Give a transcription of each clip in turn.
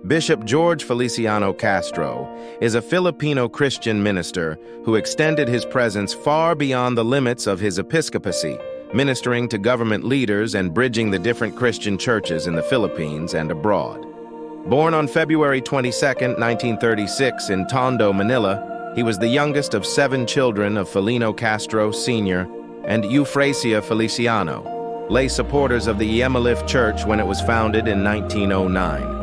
Bishop George Feliciano Castro is a Filipino Christian minister who extended his presence far beyond the limits of his episcopacy, ministering to government leaders and bridging the different Christian churches in the Philippines and abroad. Born on February 22, 1936 in Tondo, Manila, he was the youngest of 7 children of Felino Castro Sr. and Eufrasia Feliciano, lay supporters of the Emalif Church when it was founded in 1909.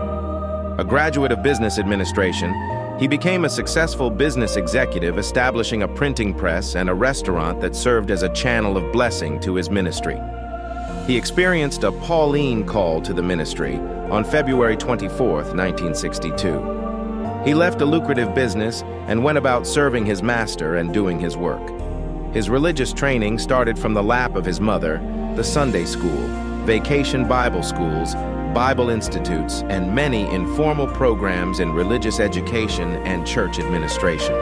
A graduate of business administration, he became a successful business executive, establishing a printing press and a restaurant that served as a channel of blessing to his ministry. He experienced a Pauline call to the ministry on February 24, 1962. He left a lucrative business and went about serving his master and doing his work. His religious training started from the lap of his mother, the Sunday school, vacation Bible schools, Bible institutes, and many informal programs in religious education and church administration.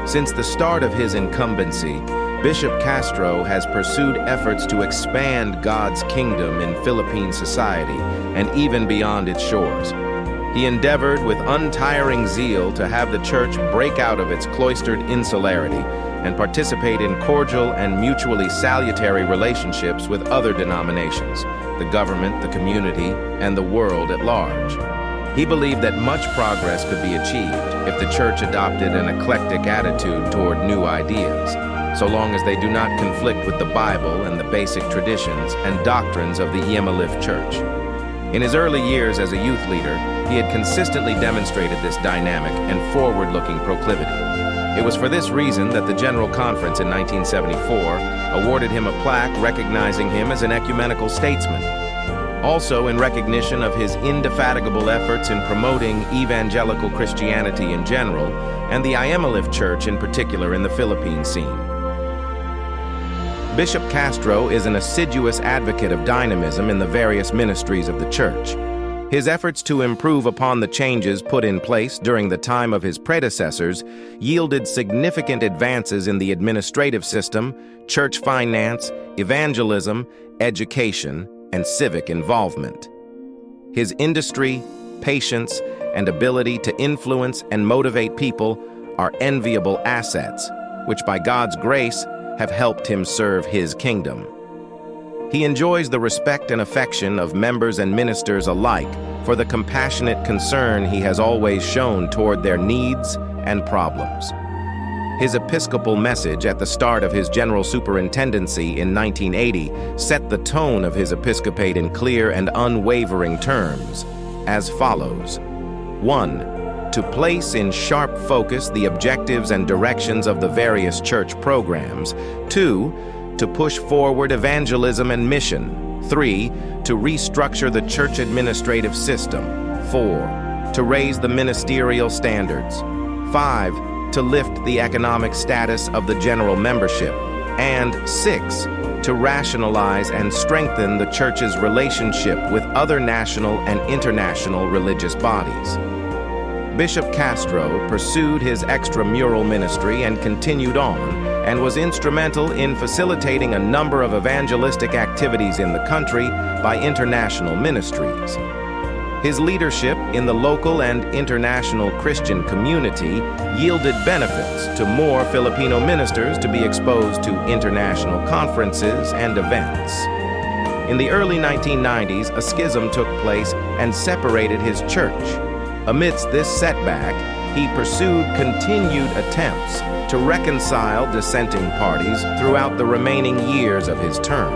Since the start of his incumbency, Bishop Castro has pursued efforts to expand God's kingdom in Philippine society and even beyond its shores. He endeavored with untiring zeal to have the church break out of its cloistered insularity and participate in cordial and mutually salutary relationships with other denominations, the government, the community, and the world at large. He believed that much progress could be achieved if the church adopted an eclectic attitude toward new ideas, so long as they do not conflict with the Bible and the basic traditions and doctrines of the Emalif Church. In his early years as a youth leader, he had consistently demonstrated this dynamic and forward-looking proclivity. It was for this reason that the General Conference in 1974 awarded him a plaque recognizing him as an ecumenical statesman. Also, in recognition of his indefatigable efforts in promoting evangelical Christianity in general, and the Emalif Church in particular in the Philippine scene. Bishop Castro is an assiduous advocate of dynamism in the various ministries of the church. His efforts to improve upon the changes put in place during the time of his predecessors yielded significant advances in the administrative system, church finance, evangelism, education, and civic involvement. His industry, patience, and ability to influence and motivate people are enviable assets, which by God's grace have helped him serve his kingdom. He enjoys the respect and affection of members and ministers alike for the compassionate concern he has always shown toward their needs and problems. His episcopal message at the start of his general superintendency in 1980 set the tone of his episcopate in clear and unwavering terms, as follows. 1. To place in sharp focus the objectives and directions of the various church programs. 2. To push forward evangelism and mission. 3. To restructure the church administrative system. 4. To raise the ministerial standards. 5. To lift the economic status of the general membership. And 6. To rationalize and strengthen the church's relationship with other national and international religious bodies. Bishop Castro pursued his extramural ministry and continued on, and was instrumental in facilitating a number of evangelistic activities in the country by international ministries. His leadership in the local and international Christian community yielded benefits to more Filipino ministers to be exposed to international conferences and events. In the early 1990s, a schism took place and separated his church. Amidst this setback, he pursued continued attempts to reconcile dissenting parties throughout the remaining years of his term.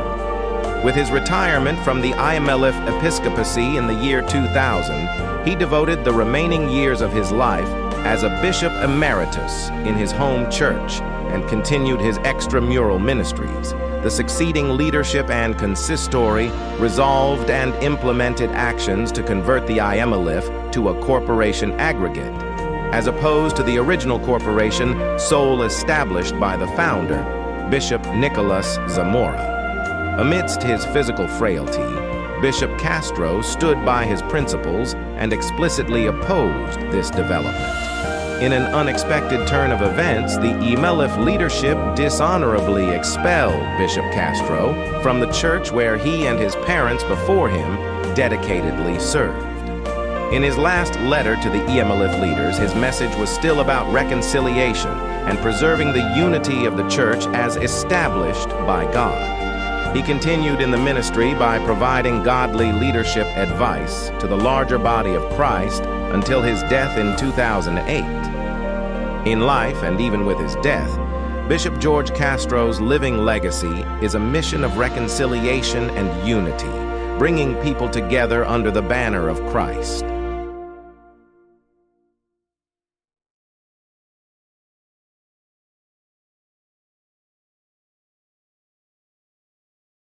With his retirement from the Emalif episcopacy in the year 2000, he devoted the remaining years of his life as a bishop emeritus in his home church and continued his extramural ministries. The succeeding leadership and consistory resolved and implemented actions to convert the Emalif to a corporation aggregate, as opposed to the original corporation sole established by the founder, Bishop Nicolas Zamora. Amidst his physical frailty, Bishop Castro stood by his principles and explicitly opposed this development. In an unexpected turn of events, the Emalif leadership dishonorably expelled Bishop Castro from the church where he and his parents before him dedicatedly served. In his last letter to the EMLF leaders, his message was still about reconciliation and preserving the unity of the church as established by God. He continued in the ministry by providing godly leadership advice to the larger body of Christ until his death in 2008. In life, and even with his death, Bishop George Castro's living legacy is a mission of reconciliation and unity, bringing people together under the banner of Christ.